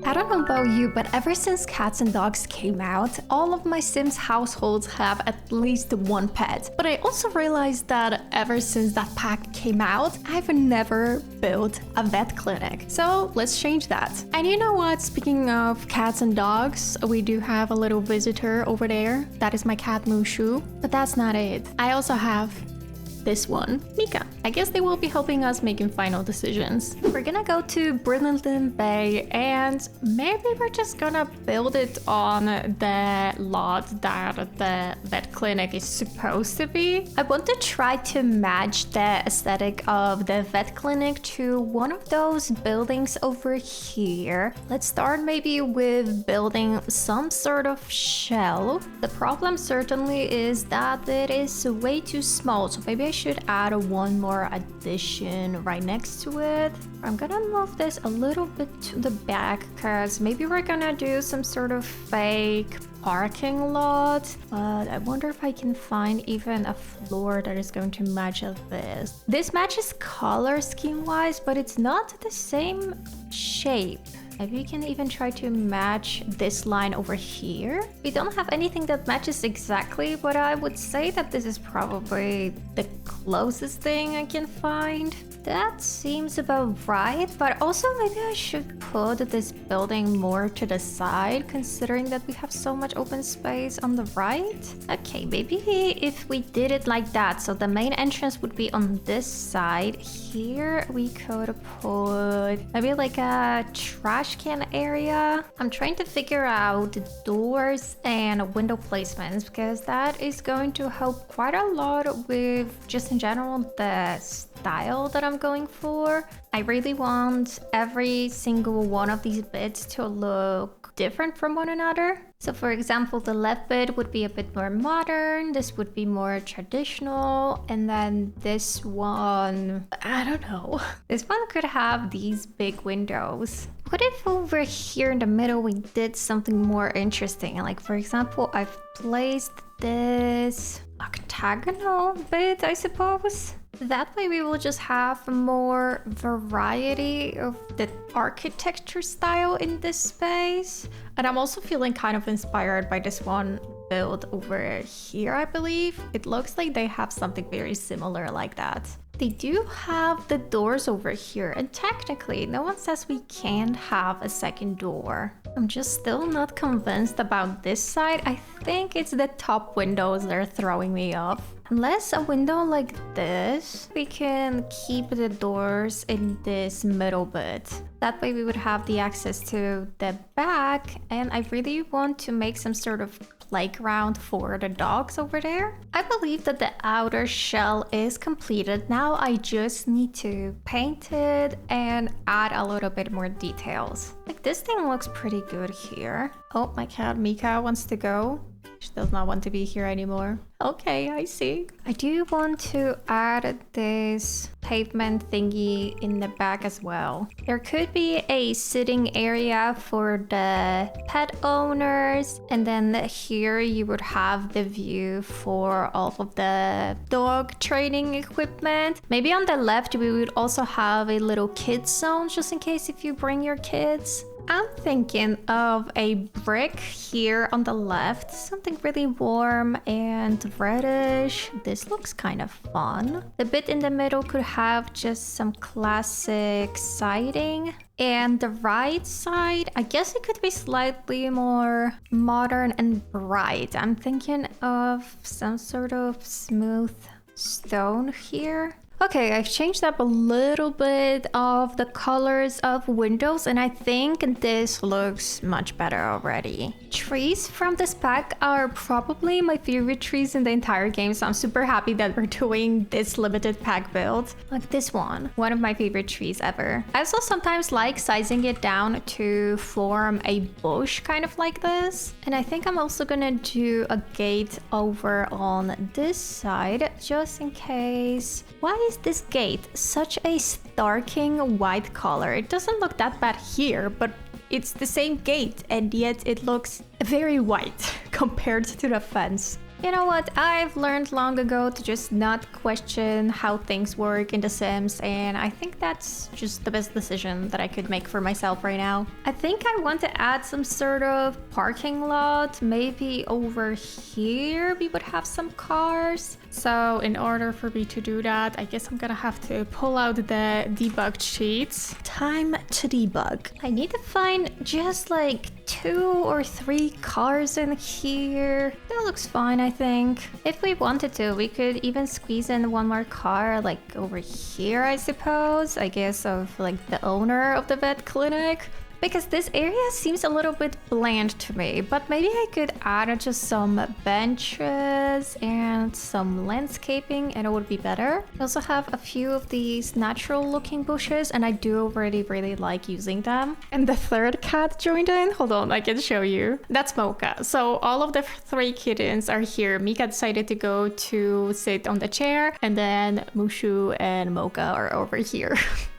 I don't know about you, but ever since Cats and Dogs came out, all of my Sims households have at least one pet. But I also realized that ever since that pack came out, I've never built a vet clinic. So let's change that. And you know what? Speaking of cats and dogs, we do have a little visitor over there. That is my cat Mushu. But that's not it. I also have this one, Mika. I guess they will be helping us making final decisions. We're gonna go to Bridlington Bay and maybe we're just gonna build it on the lot that the vet clinic is supposed to be. I want to try to match the aesthetic of the vet clinic to one of those buildings over here. Let's start maybe with building some sort of shell. The problem certainly is that it is way too small, so maybe I should add one more addition right next to it. I'm gonna move this a little bit to the back because maybe we're gonna do some sort of fake parking lot, but I wonder if I can find even a floor that is going to match this. This matches color scheme wise, but it's not the same shape. Maybe we can even try to match this line over here. We don't have anything that matches exactly, but I would say that this is probably the closest thing I can find. That seems about right, but also maybe I should put this building more to the side, considering that we have so much open space on the right. Okay, maybe if we did it like that, so the main entrance would be on this side. Here we could put maybe like a trash can area. I'm trying to figure out the doors and window placements because that is going to help quite a lot with just in general the style that I'm going for. I really want every single one of these bits to look different from one another. So for example, the left bit would be a bit more modern, this would be more traditional, and then this one, I don't know. This one could have these big windows. What if over here in the middle we did something more interesting? Like for example, I've placed this octagonal bit, I suppose. That way we will just have more variety of the architecture style in this space. And I'm also feeling kind of inspired by this one build over here, I believe. It looks like they have something very similar like that. They do have the doors over here, and technically no one says we can't have a second door. I'm just still not convinced about this side. I think it's the top windows that are throwing me off. Unless a window like this, we can keep the doors in this middle bit. That way we would have the access to the back, and I really want to make some sort of playground for the dogs over there. I believe that the outer shell is completed. Now I just need to paint it and add a little bit more details. Like this thing looks pretty good here. Oh, my cat Mika wants to go. She does not want to be here anymore. Okay, I see. I do want to add this pavement thingy in the back as well. There could be a sitting area for the pet owners, and then here you would have the view for all of the dog training equipment. Maybe on the left we would also have a little kids zone just in case if you bring your kids. I'm thinking of a brick here on the left, something really warm and reddish. This looks kind of fun. The bit in the middle could have just some classic siding. And the right side, I guess it could be slightly more modern and bright. I'm thinking of some sort of smooth stone here. Okay, I've changed up a little bit of the colors of windows, and I think this looks much better already. Trees from this pack are probably my favorite trees in the entire game, so I'm super happy that we're doing this limited pack build. Like this one of my favorite trees ever. I also sometimes like sizing it down to form a bush kind of like this. And I think I'm also gonna do a gate over on this side, just in case. Why is this gate such a starking white color? It doesn't look that bad here, but it's the same gate and yet it looks very white compared to the fence. You know what? I've learned long ago to just not question how things work in The Sims, and I think that's just the best decision that I could make for myself right now. I think I want to add some sort of parking lot. Maybe over here we would have some cars. So in order for me to do that, I guess I'm gonna have to pull out the debug cheats. Time to debug. I need to find just like 2 or 3 cars in here. That looks fine, I think. If we wanted to, we could even squeeze in one more car like over here, I suppose. I guess of like the owner of the vet clinic. Because this area seems a little bit bland to me, but maybe I could add just some benches and some landscaping and it would be better. I also have a few of these natural looking bushes and I do already really like using them. And the third cat joined in. Hold on, I can show you. That's Mocha. So all of the 3 kittens are here. Mika decided to go to sit on the chair and then Mushu and Mocha are over here.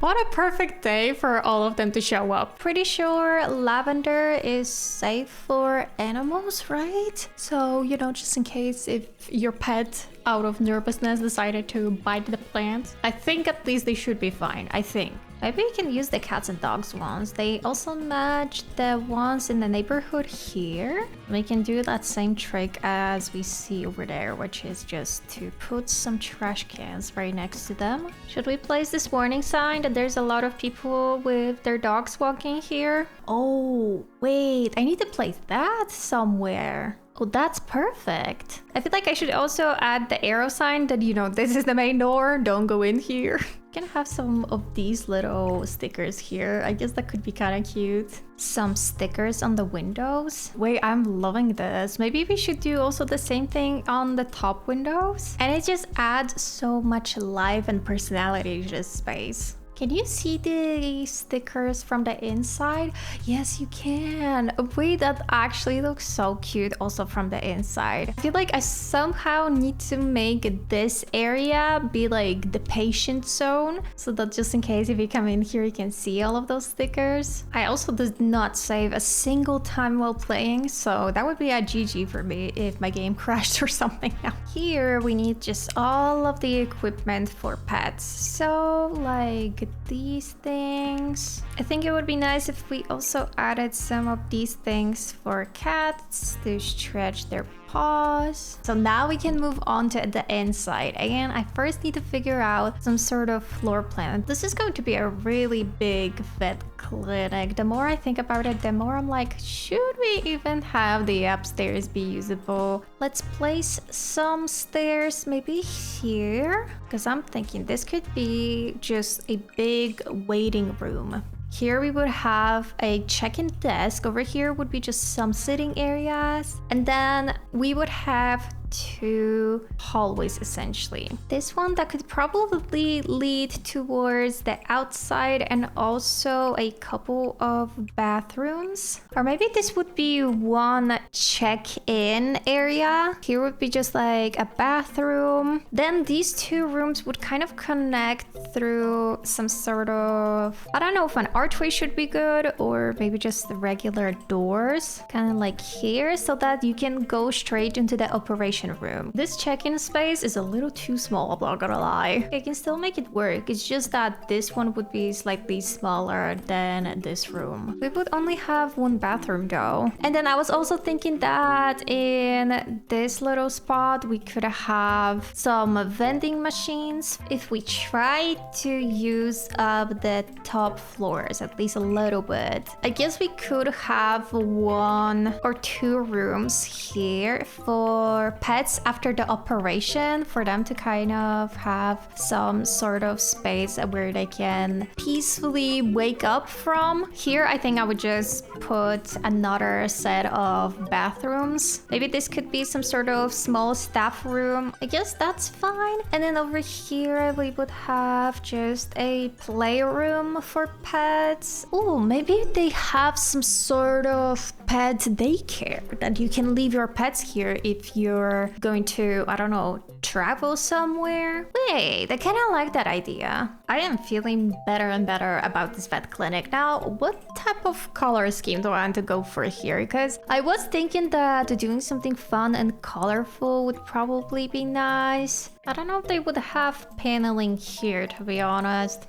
What a perfect day for all of them to show up. Pretty sure lavender is safe for animals, right? So, you know, just in case if your pet out of nervousness decided to bite the plant, I think at least they should be fine, I think. Maybe we can use the cats and dogs ones. They also match the ones in the neighborhood here. We can do that same trick as we see over there, which is just to put some trash cans right next to them. Should we place this warning sign that there's a lot of people with their dogs walking here? Oh, wait, I need to place that somewhere. Oh, that's perfect. I feel like I should also add the arrow sign that, you know, this is the main door, don't go in here. Can have some of these little stickers here. I guess that could be kind of cute. Some stickers on the windows. Wait, I'm loving this. Maybe we should do also the same thing on the top windows. And it just adds so much life and personality to this space. Can you see the stickers from the inside? Yes, you can. Wait, that actually looks so cute also from the inside. I feel like I somehow need to make this area be like the patient zone so that just in case if you come in here, you can see all of those stickers. I also did not save a single time while playing, so that would be a GG for me if my game crashed or something. Now here we need just all of the equipment for pets. So like these things. I think it would be nice if we also added some of these things for cats to stretch their paws. So now we can move on to the inside. Again, I first need to figure out some sort of floor plan. This is going to be a really big vet clinic. The more I think about it, the more I'm like, should we even have the upstairs be usable? Let's place some stairs maybe here, because I'm thinking this could be just a big waiting room. Here we would have a check-in desk. Over here would be just some sitting areas. And then we would have 2 hallways essentially. This one that could probably lead towards the outside and also a couple of bathrooms. Or maybe this would be one check-in area. Here would be just like a bathroom. Then these 2 rooms would kind of connect through some sort of, I don't know if an archway should be good or maybe just the regular doors, kind of like here, so that you can go straight into the operation room. This check-in space is a little too small, I'm not gonna lie. I can still make it work. It's just that this one would be slightly smaller than this room. We would only have 1 bathroom though. And then I was also thinking that in this little spot we could have some vending machines. If we try to use up the top floors at least a little bit, I guess we could have 1 or 2 rooms here for pets after the operation, for them to kind of have some sort of space where they can peacefully wake up from. Here I think I would just put another set of bathrooms. Maybe this could be some sort of small staff room. I guess that's fine. And then over here we would have just a playroom for pets. Oh, maybe they have some sort of pet daycare that you can leave your pets here if you're are going to, I don't know, travel somewhere. Wait, I kind of like that idea. I am feeling better and better about this vet clinic. Now, what type of color scheme do I want to go for here? Because I was thinking that doing something fun and colorful would probably be nice. I don't know if they would have paneling here, to be honest.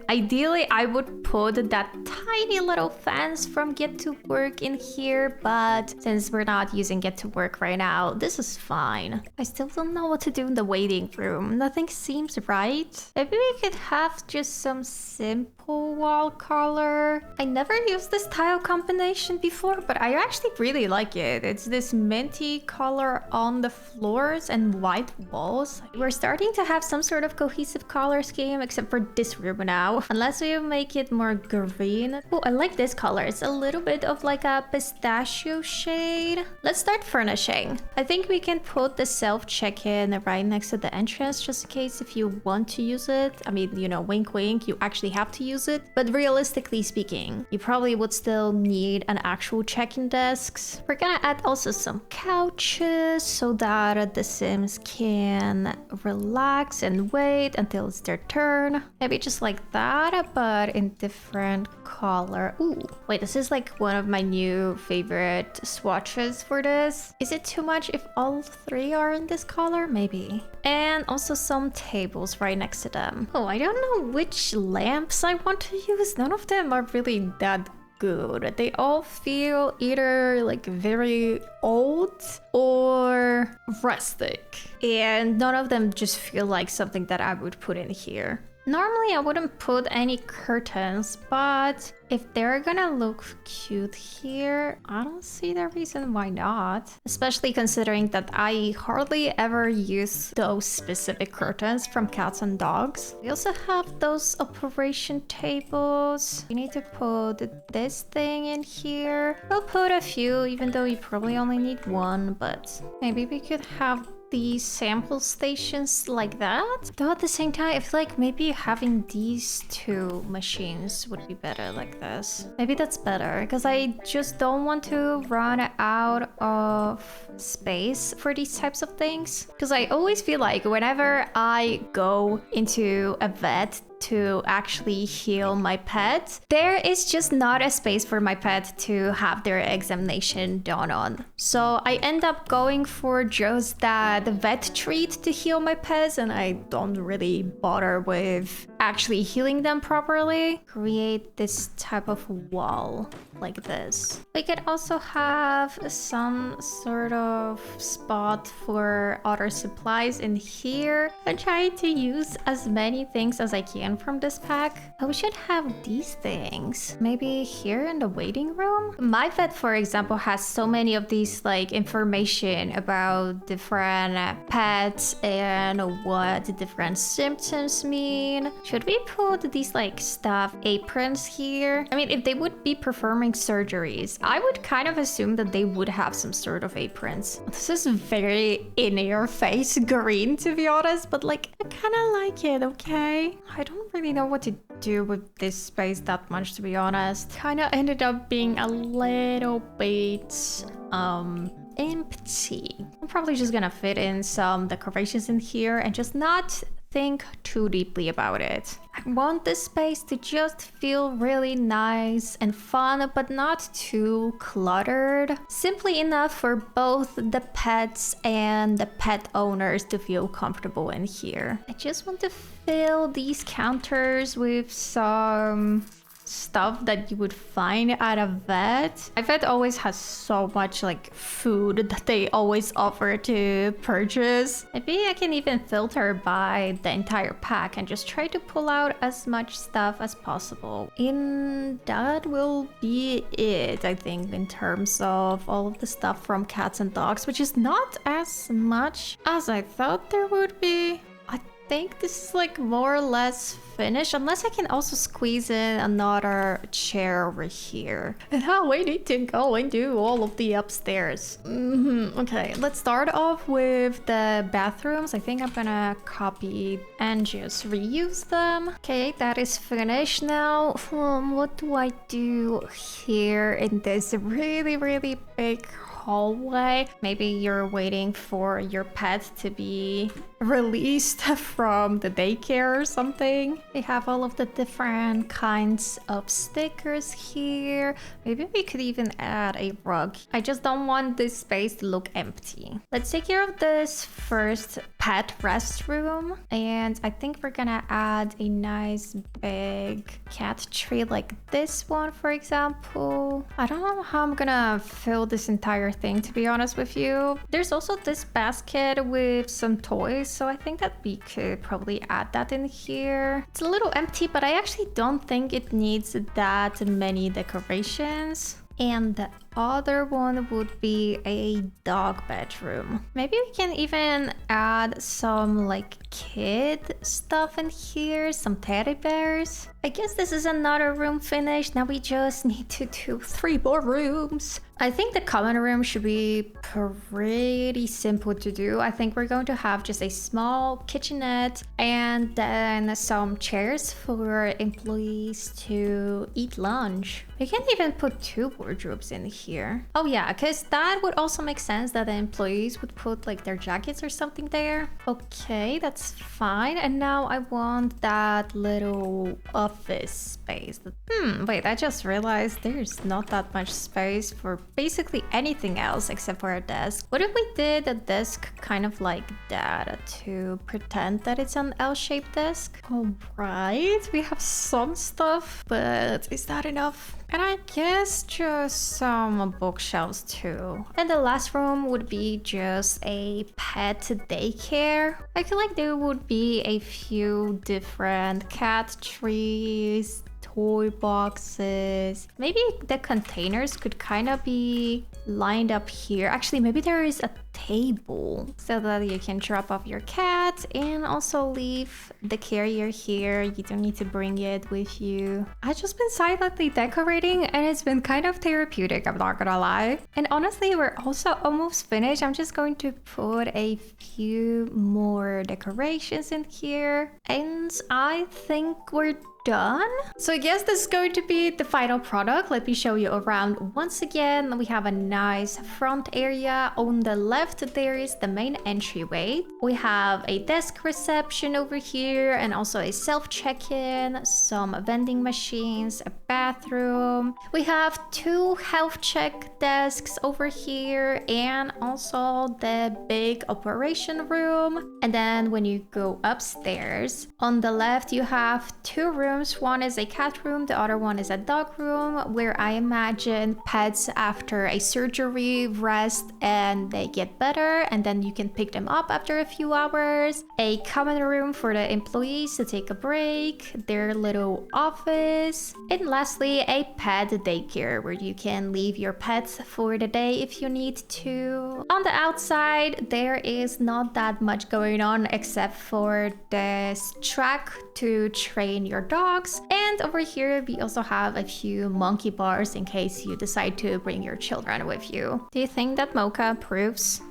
Ideally, I would put that tiny little fence from Get to Work in here, but since we're not using Get to Work right now, this is fine. I still don't know what to do in the waiting room. Nothing seems right. Maybe we could have just some simple wall color. I never used this tile combination before, but I actually really like it. It's this minty color on the floors and white walls. We're starting to have some sort of cohesive color scheme, except for this room now. Unless we make it more green. Oh, I like this color. It's a little bit of like a pistachio shade. Let's start furnishing. I think we can put the self-check-in right next to the entrance, just in case if you want to use it. I mean, you know, wink wink, you actually have to use it. But realistically speaking, you probably would still need an actual check-in desks. We're gonna add also some couches so that the Sims can relax and wait until it's their turn. Maybe just like that, but in different color. Ooh, wait, this is like one of my new favorite swatches for this. Is it too much if all three are in this color? Maybe. And also some tables right next to them. Oh, I don't know which lamps I want to use. None of them are really that good. They all feel either like very old or rustic. And none of them just feel like something that I would put in here. Normally I wouldn't put any curtains, but if they're gonna look cute here, I don't see the reason why not. Especially considering that I hardly ever use those specific curtains from Cats and Dogs. We also have those operation tables. We need to put this thing in here. We'll put a few, even though you probably only need one, but maybe we could have these sample stations like that. Though at the same time, I feel like maybe having these two machines would be better like this. Maybe that's better because I just don't want to run out of space for these types of things. Because I always feel like whenever I go into a vet to actually heal my pet, there is just not a space for my pet to have their examination done on. So I end up going for just that vet treat to heal my pets, and I don't really bother with actually healing them properly. Create this type of wall like this. We could also have some sort of spot for other supplies in here. I'm trying to use as many things as I can from this pack. Oh, we should have these things. Maybe here in the waiting room? My vet, for example, has so many of these like information about different pets and what different symptoms mean. Should we put these like staff aprons here? I mean, if they would be performing surgeries, I would kind of assume that they would have some sort of aprons. This is very in your face green, to be honest, but like I kind of like it, okay? I don't really know what to do with this space that much, to be honest. Kind of ended up being a little bit empty. I'm probably just gonna fit in some decorations in here and just not think too deeply about it. I want this space to just feel really nice and fun, but not too cluttered. Simply enough for both the pets and the pet owners to feel comfortable in here. I just want to fill these counters with some stuff that you would find at a vet. My vet always has so much like food that they always offer to purchase. Maybe I can even filter by the entire pack and just try to pull out as much stuff as possible. And that will be it, I think, in terms of all of the stuff from Cats and Dogs, which is not as much as I thought there would be. I think this is like more or less finished, unless I can also squeeze in another chair over here. And now we need to go and do all of the upstairs. Okay, let's start off with the bathrooms. I think I'm gonna copy and just reuse them. Okay, that is finished now. What do I do here in this really big hallway. Maybe you're waiting for your pet to be released from the daycare or something. They have all of the different kinds of stickers here. Maybe we could even add a rug. I just don't want this space to look empty. Let's take care of this first pet restroom. And I think we're gonna add a nice big cat tree like this one, for example. I don't know how I'm gonna fill this entire thing, to be honest with you. There's also this basket with some toys, so I think that we could probably add that in here. It's a little empty, but I actually don't think it needs that many decorations. And the other one would be a dog bedroom. Maybe we can even add some like kid stuff in here, some teddy bears. I guess this is another room finished. Now we just need to do 3 more rooms. I think the common room should be pretty simple to do. I think we're going to have just a small kitchenette and then some chairs for employees to eat lunch. We can even put 2 wardrobes in here. Oh yeah, because that would also make sense that the employees would put like their jackets or something there. Okay, that's fine. And now I want that little office space. Wait, I just realized there's not that much space for basically anything else except for a desk. What if we did a desk kind of like that to pretend that it's an L-shaped desk? All right, we have some stuff, but is that enough? And I guess just some bookshelves too. And the last room would be just a pet daycare. I feel like there would be a few different cat trees, toy boxes. Maybe the containers could kind of be lined up here. Actually, maybe there is a table so that you can drop off your cat and also leave the carrier here. You don't need to bring it with you. I've just been silently decorating and it's been kind of therapeutic, I'm not gonna lie. And honestly, we're also almost finished. I'm just going to put a few more decorations in here and I think we're done. So I guess this is going to be the final product. Let me show you around once again. We have a nice front area. On the left there is the main entryway. We have a desk reception over here and also a self check-in, some vending machines, a bathroom. We have 2 health check desks over here and also the big operation room. And then when you go upstairs, on the left you have 2 rooms. One is a cat room, the other one is a dog room, where I imagine pets after a surgery rest and they get better, and then you can pick them up after a few hours. A common room for the employees to take a break, their little office, and lastly a pet daycare where you can leave your pets for the day if you need to. On the outside there is not that much going on except for this track to train your dogs, and over here we also have a few monkey bars in case you decide to bring your children with you. Do you think that Mocha approves?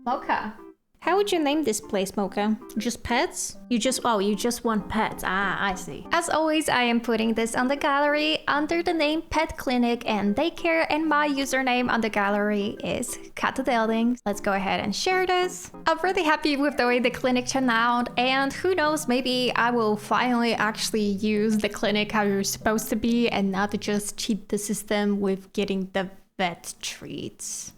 Mocha, how would you name this place, Mocha? Just pets? You just want pets. Ah, I see. As always, I am putting this on the gallery under the name Pet Clinic and Daycare, and my username on the gallery is katodeling. Let's go ahead and share this. I'm really happy with the way the clinic turned out, and who knows, maybe I will finally actually use the clinic how you're supposed to be and not just cheat the system with getting the vet treats.